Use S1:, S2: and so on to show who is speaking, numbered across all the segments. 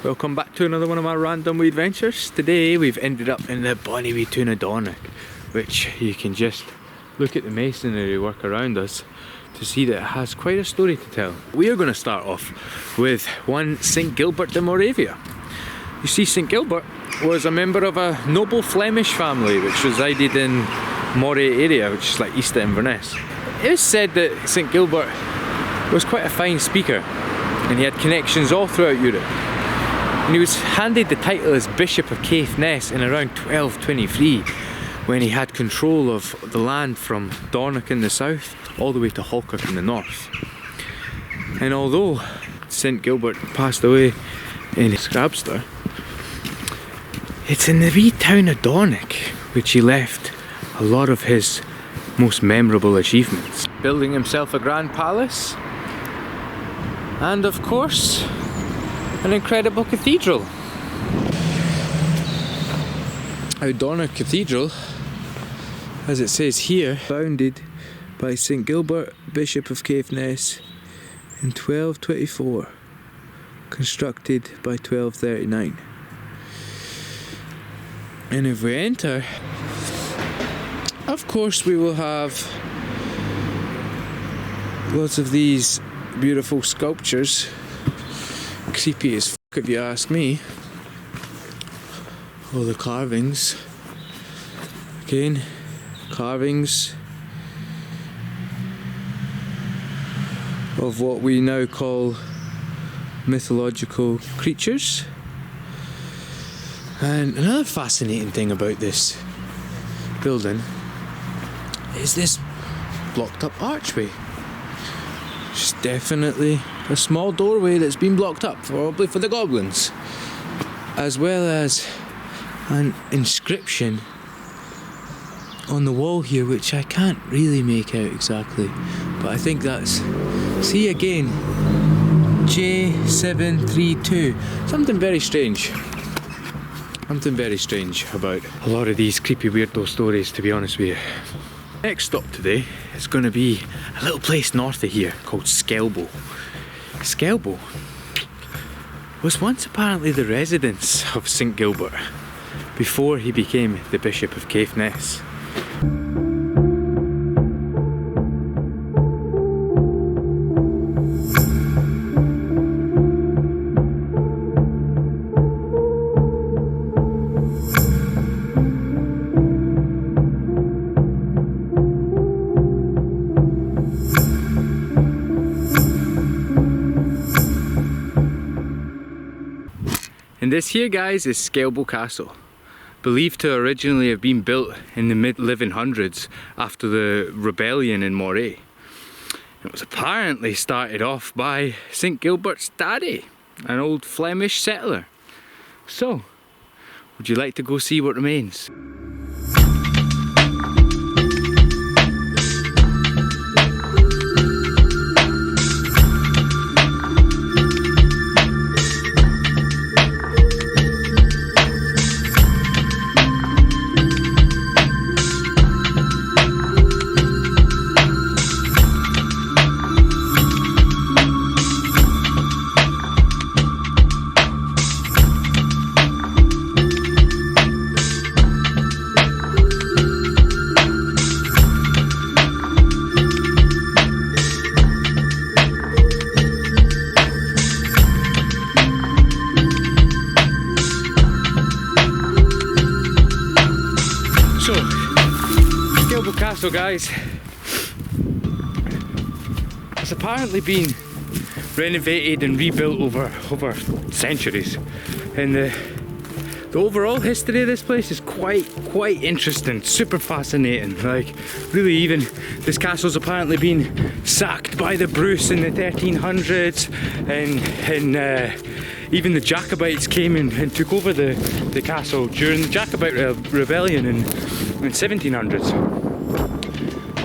S1: Welcome back to another one of my random wee adventures. Today we've ended up in the bonny wee town of Dornoch, which you can just look at the masonry work around us to see that it has quite a story to tell. We are going to start off with one St Gilbert de Moravia. You see, St Gilbert was a member of a noble Flemish family which resided in Moray area, which is like east of Inverness. It is said that St Gilbert was quite a fine speaker and he had connections all throughout Europe. And he was handed the title as Bishop of Caithness in around 1223 when he had control of the land from Dornoch in the south all the way to Falkirk in the north. And although St Gilbert passed away in Scrabster, it's in the wee town of Dornoch which he left a lot of his most memorable achievements. Building himself a grand palace and of course an incredible cathedral. Now Dornoch Cathedral, as it says here, founded by St Gilbert, Bishop of Caithness in 1224, constructed by 1239. And if we enter, of course we will have lots of these beautiful sculptures. Creepy as fuck if you ask me. All the carvings. Again, carvings of what we now call mythological creatures. And another fascinating thing about this building is this blocked up archway. It's definitely a small doorway that's been blocked up, probably for the goblins, as well as an inscription on the wall here which I can't really make out exactly, but I think that's, see again, J732. Something very strange about a lot of these creepy weirdo stories, to be honest with you. Next stop today is going to be a little place north of here called Skelbo. Skelbo was once apparently the residence of St Gilbert before he became the Bishop of Caithness. And this here, guys, is Skelbo Castle, believed to originally have been built in the mid-1100s after the rebellion in Moray. It was apparently started off by St Gilbert's daddy, an old Flemish settler. So, would you like to go see what remains? Skelbo Castle, guys, has apparently been renovated and rebuilt over centuries, and the overall history of this place is quite interesting, super fascinating. Like, really, even this castle's apparently been sacked by the Bruce in the 1300s, and even the Jacobites came and took over the castle during the Jacobite rebellion in 1700s.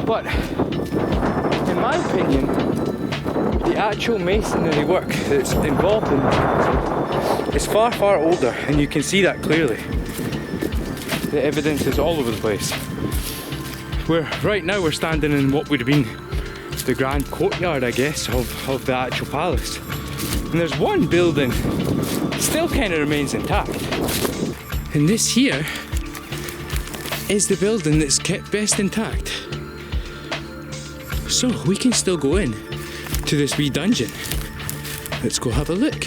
S1: But in my opinion, the actual masonry work that's involved in the castle is far older, and you can see that clearly. The evidence is all over the place. Right now we're standing in what would have been the grand courtyard, I guess, of the actual palace. And there's one building still kind of remains intact. And this here is the building that's kept best intact. So we can still go in to this wee dungeon. Let's go have a look.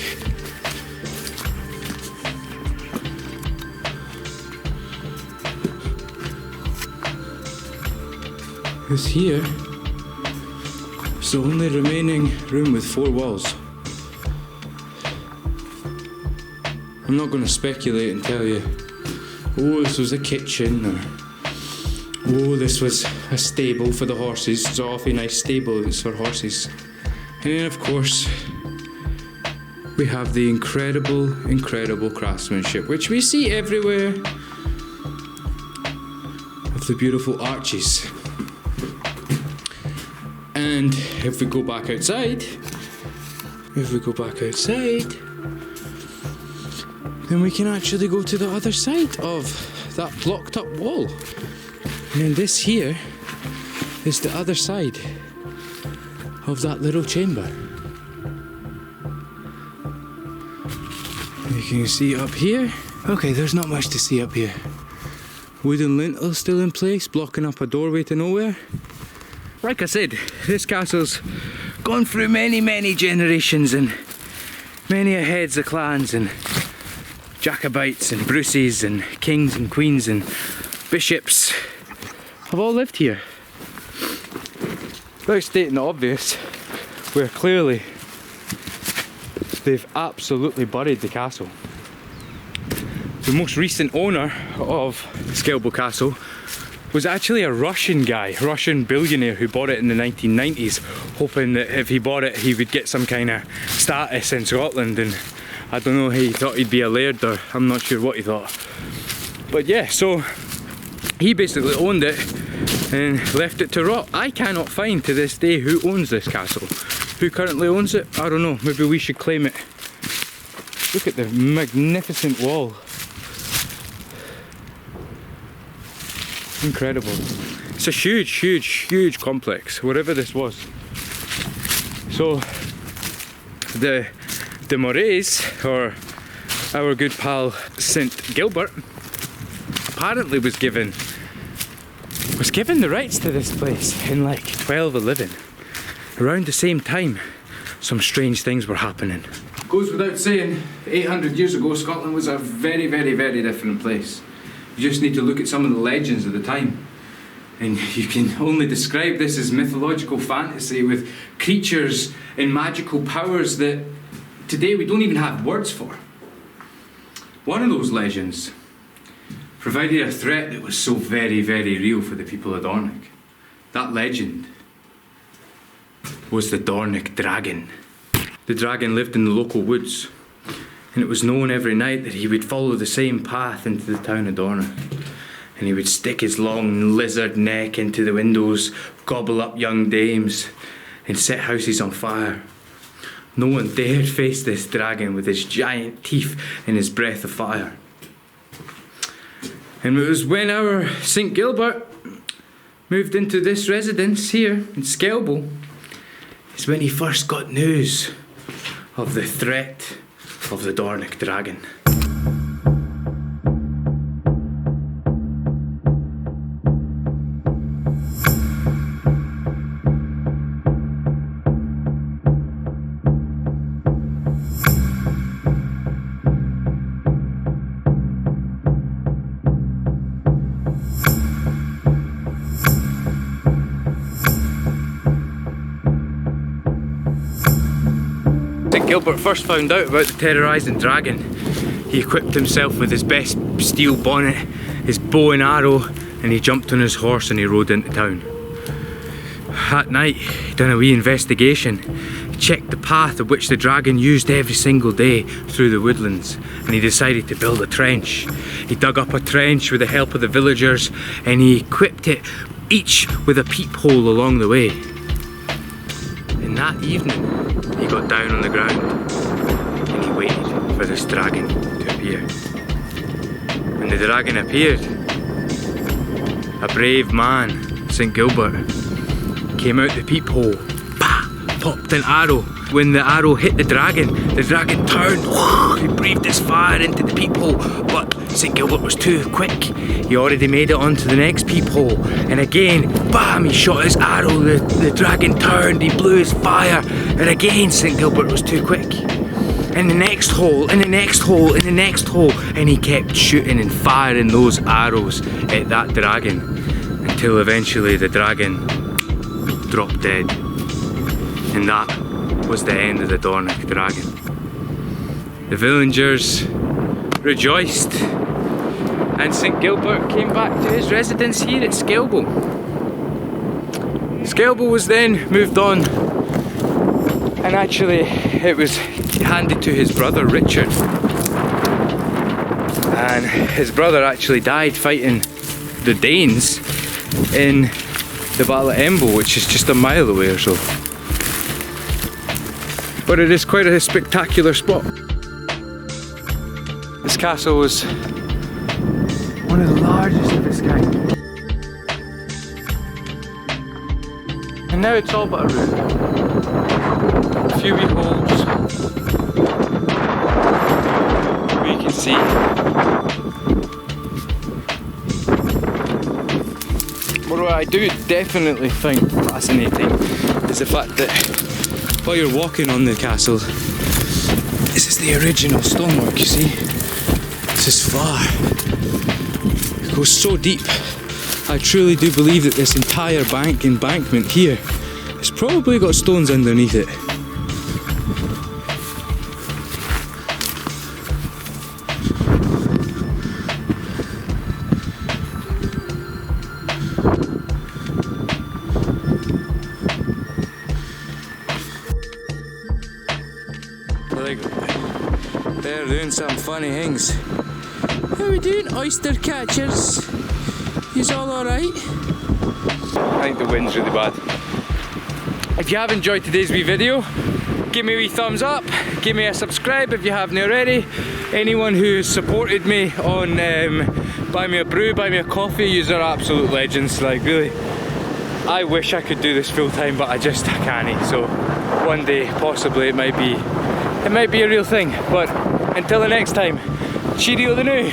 S1: This here is the only remaining room with 4 walls. I'm not going to speculate and tell you, oh, this was a kitchen, or oh, this was a stable for the horses. It's an awfully nice stable, it's for horses. And then of course, we have the incredible craftsmanship, which we see everywhere, of the beautiful arches. And if we go back outside, then we can actually go to the other side of that blocked up wall. And then this here is the other side of that little chamber. You can see up here. Okay, there's not much to see up here. Wooden lintel still in place, blocking up a doorway to nowhere. Like I said, this castle's gone through many generations and many heads of clans and Jacobites and Bruces and kings and queens and bishops have all lived here. Without stating the obvious, where clearly they've absolutely buried the castle. The most recent owner of Skelbo Castle was actually a Russian guy, Russian billionaire who bought it in the 1990s, hoping that if he bought it he would get some kind of status in Scotland, and I don't know, he thought he'd be a laird, or I'm not sure what he thought. But yeah, so he basically owned it and left it to rot. I cannot find to this day who owns this castle. Who currently owns it? I don't know, maybe we should claim it. Look at the magnificent wall. Incredible. It's a huge complex, wherever this was. So the Morays, or our good pal St. Gilbert, apparently was given the rights to this place in like 1211. Around the same time, some strange things were happening. Goes without saying, 800 years ago, Scotland was a very different place. You just need to look at some of the legends of the time, and you can only describe this as mythological fantasy with creatures and magical powers that today we don't even have words for. One of those legends provided a threat that was so very real for the people of Dornoch. That legend was the Dornoch Dragon. The dragon lived in the local woods, and it was known every night that he would follow the same path into the town of Dornoch, and he would stick his long lizard neck into the windows, gobble up young dames, and set houses on fire. No one dared face this dragon with his giant teeth and his breath of fire. And it was when our St. Gilbert moved into this residence here in Skelbo, is when he first got news of the threat of the Dornoch Dragon. Gilbert first found out about the terrorising dragon, he equipped himself with his best steel bonnet, his bow and arrow, and he jumped on his horse and he rode into town. That night, he done a wee investigation. He checked the path of which the dragon used every single day through the woodlands, and he decided to build a trench. He dug up a trench with the help of the villagers, and he equipped it each with a peephole along the way. And that evening, he got down on the ground and he waited for this dragon to appear. When the dragon appeared, a brave man, St. Gilbert, came out the peephole, popped an arrow. When the arrow hit the dragon turned, he breathed breathed his fire into the peephole, but St Gilbert was too quick. He already made it onto the next peephole, and again, bam, he shot his arrow, the dragon turned, he blew his fire, and again St Gilbert was too quick. In the next hole, in the next hole, in the next hole, and he kept shooting and firing those arrows at that dragon until eventually the dragon dropped dead. And that was the end of the Dornoch Dragon. The villagers rejoiced, and St Gilbert came back to his residence here at Skelbo. Skelbo was then moved on, and actually it was handed to his brother Richard, and his brother actually died fighting the Danes in the Battle of Embo, which is just a mile away or so. But it is quite a spectacular spot. This castle was one of the largest of its kind. And now it's all but a ruin. A few wee holes where you can see. What I do definitely find fascinating is the fact that while you're walking on the castle, this is the original stonework, you see? This is far. It goes so deep. I truly do believe that this entire embankment here has probably got stones underneath it. They're doing some funny things. How are we doing, oyster catchers? Is all alright? I think the wind's really bad. If you have enjoyed today's wee video, give me a wee thumbs up, give me a subscribe if you haven't already. Anyone who's supported me on buy me a brew, buy me a coffee, yous are absolute legends. Like, really, I wish I could do this full time, but I can't. So one day, possibly, it might be a real thing. But until the next time, cheerio the new.